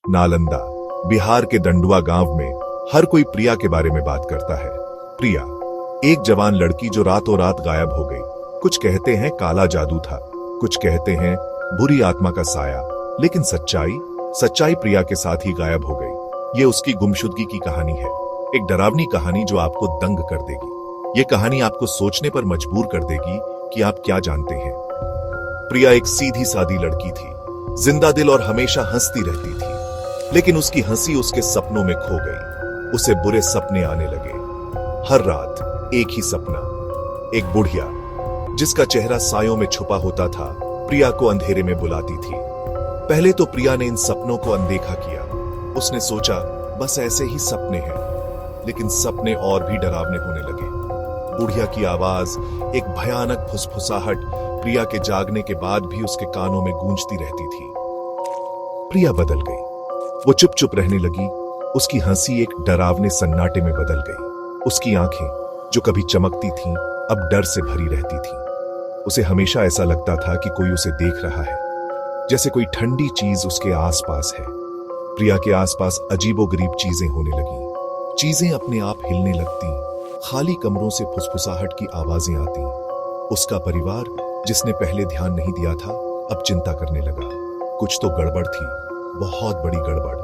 नालंदा, बिहार के दंडुआ गांव में हर कोई प्रिया के बारे में बात करता है। प्रिया एक जवान लड़की जो रातों रात गायब हो गई। कुछ कहते हैं काला जादू था, कुछ कहते हैं बुरी आत्मा का साया, लेकिन सच्चाई प्रिया के साथ ही गायब हो गई। ये उसकी गुमशुदगी की कहानी है, एक डरावनी कहानी जो आपको दंग कर देगी। ये कहानी आपको सोचने पर मजबूर कर देगी कि आप क्या जानते हैं। प्रिया एक सीधी सादी लड़की थी, जिंदा दिल और हमेशा हंसती रहती थी। लेकिन उसकी हंसी उसके सपनों में खो गई। उसे बुरे सपने आने लगे। हर रात एक ही सपना, एक बुढ़िया जिसका चेहरा सायों में छुपा होता था प्रिया को अंधेरे में बुलाती थी। पहले तो प्रिया ने इन सपनों को अनदेखा किया। उसने सोचा बस ऐसे ही सपने हैं, लेकिन सपने और भी डरावने होने लगे। बुढ़िया की आवाज, एक भयानक फुसफुसाहट प्रिया के जागने के बाद भी उसके कानों में गूंजती रहती थी। प्रिया बदल गई। वो चुप चुप रहने लगी। उसकी हंसी एक डरावने सन्नाटे में बदल गई। उसकी आंखें जो कभी चमकती थीं, अब डर से भरी रहती थीं। उसे हमेशा ऐसा लगता था कि कोई उसे देख रहा है, जैसे कोई ठंडी चीज उसके आसपास है। प्रिया के आसपास अजीबोगरीब चीजें होने लगीं। चीजें अपने आप हिलने लगती। खाली कमरों से फुसफुसाहट की आवाजें आती। उसका परिवार, जिसने पहले ध्यान नहीं दिया था, अब चिंता करने लगा। कुछ तो गड़बड़ थी, बहुत बड़ी गड़बड़।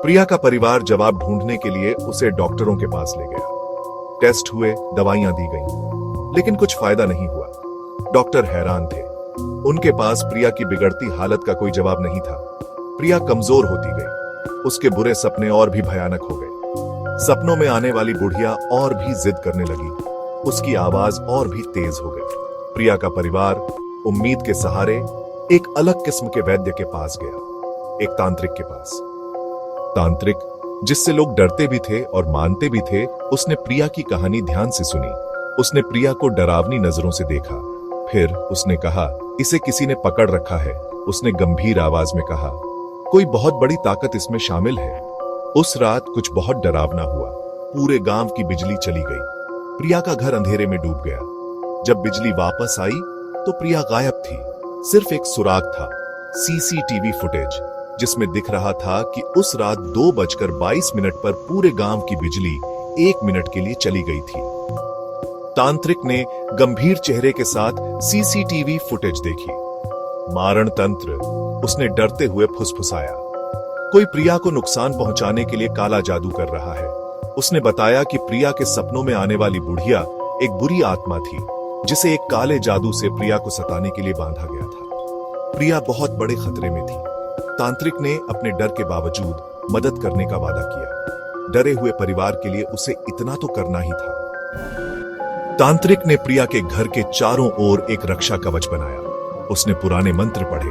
प्रिया का परिवार जवाब ढूंढने के लिए उसे डॉक्टरों के पास ले गया। टेस्ट हुए, दवाइयां दी गईं, लेकिन कुछ फायदा नहीं हुआ। डॉक्टर हैरान थे। उनके पास प्रिया की बिगड़ती हालत का कोई जवाब नहीं था। प्रिया कमजोर होती गई। उसके बुरे सपने और भी भयानक हो गए। सपनों में आने वाली बुढ़िया और भी जिद करने लगी। उसकी आवाज और भी तेज हो गई। प्रिया का परिवार उम्मीद के सहारे एक अलग किस्म के वैद्य के पास गया, एक तांत्रिक के पास। तांत्रिक, जिससे लोग डरते भी थे और मानते भी थे, उसने प्रिया की कहानी ध्यान से सुनी। उसने प्रिया को डरावनी नजरों से देखा। फिर उसने कहा, इसे किसी ने पकड़ रखा है। उसने गंभीर आवाज में कहा, कोई बहुत बड़ी ताकत इसमें शामिल है। उस रात कुछ बहुत डरावना हुआ। पूरे गांव की बिजली चली गई। प्रिया का घर अंधेरे में डूब गया। जब बिजली वापस आई तो प्रिया गायब थी। सिर्फ एक सुराग था, सीसीटीवी फुटेज, जिसमें दिख रहा था कि उस रात 2:22 पर पूरे गांव की बिजली 1 मिनट के लिए चली गई थी। तांत्रिक ने गंभीर चेहरे के साथ सीसीटीवी फुटेज देखी। मारण तंत्र, उसने डरते हुए फुसफुसाया। कोई प्रिया को नुकसान पहुंचाने के लिए काला जादू कर रहा है। उसने बताया कि प्रिया के सपनों में आने वाली बुढ़िया एक बुरी आत्मा थी, जिसे एक काले जादू से प्रिया को सताने के लिए बांधा गया था। प्रिया बहुत बड़े खतरे में थी। तांत्रिक ने अपने डर के बावजूद मदद करने का वादा किया। डरे हुए परिवार के लिए उसे इतना तो करना ही था। तांत्रिक ने प्रिया के घर के चारों ओर एक रक्षा कवच बनाया। उसने पुराने मंत्र पढ़े।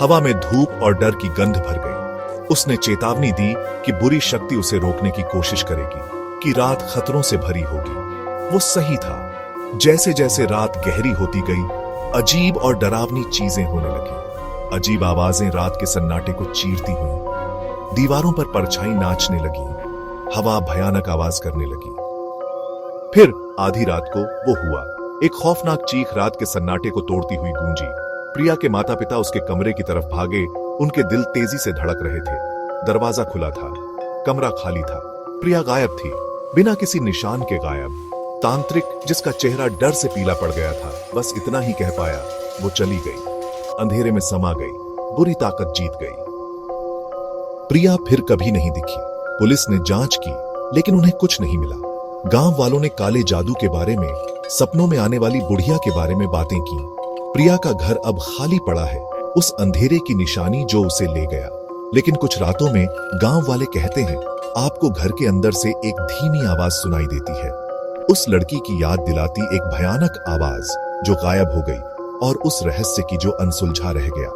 हवा में धूप और डर की गंध भर गई। उसने चेतावनी दी कि बुरी शक्ति उसे रोकने की कोशिश करेगी, कि रात खतरों से भरी होगी। वो सही था। जैसे जैसे रात गहरी होती गई, अजीब और डरावनी चीजें होने लगी। अजीब आवाजें रात के सन्नाटे को चीरती हुई। दीवारों पर परछाई नाचने लगी। हवा भयानक आवाज करने लगी। फिर आधी रात को वो हुआ। एक खौफनाक चीख रात के सन्नाटे को तोड़ती हुई गूंजी। प्रिया के माता पिता उसके कमरे की तरफ भागे। उनके दिल तेजी से धड़क रहे थे। दरवाजा खुला था, कमरा खाली था। प्रिया गायब थी, बिना किसी निशान के गायब। तांत्रिक, जिसका चेहरा डर से पीला पड़ गया था, बस इतना ही कह पाया, वो चली गई, अंधेरे में समा गई, बुरी ताकत जीत गई। प्रिया फिर कभी नहीं दिखी। पुलिस ने जांच की, लेकिन उन्हें कुछ नहीं मिला। गांव वालों ने काले जादू के बारे में, सपनों में आने वाली बुढ़िया के बारे में बातें की। प्रिया का घर अब खाली पड़ा है, उस अंधेरे की निशानी जो उसे ले गया। लेकिन कुछ रातों में गांव वाले कहते हैं, आपको घर के अंदर से एक धीमी आवाज सुनाई देती है। उस लड़की की याद दिलाती एक भयानक आवाज जो गायब हो गई, और उस रहस्य की जो अनसुलझा रह गया।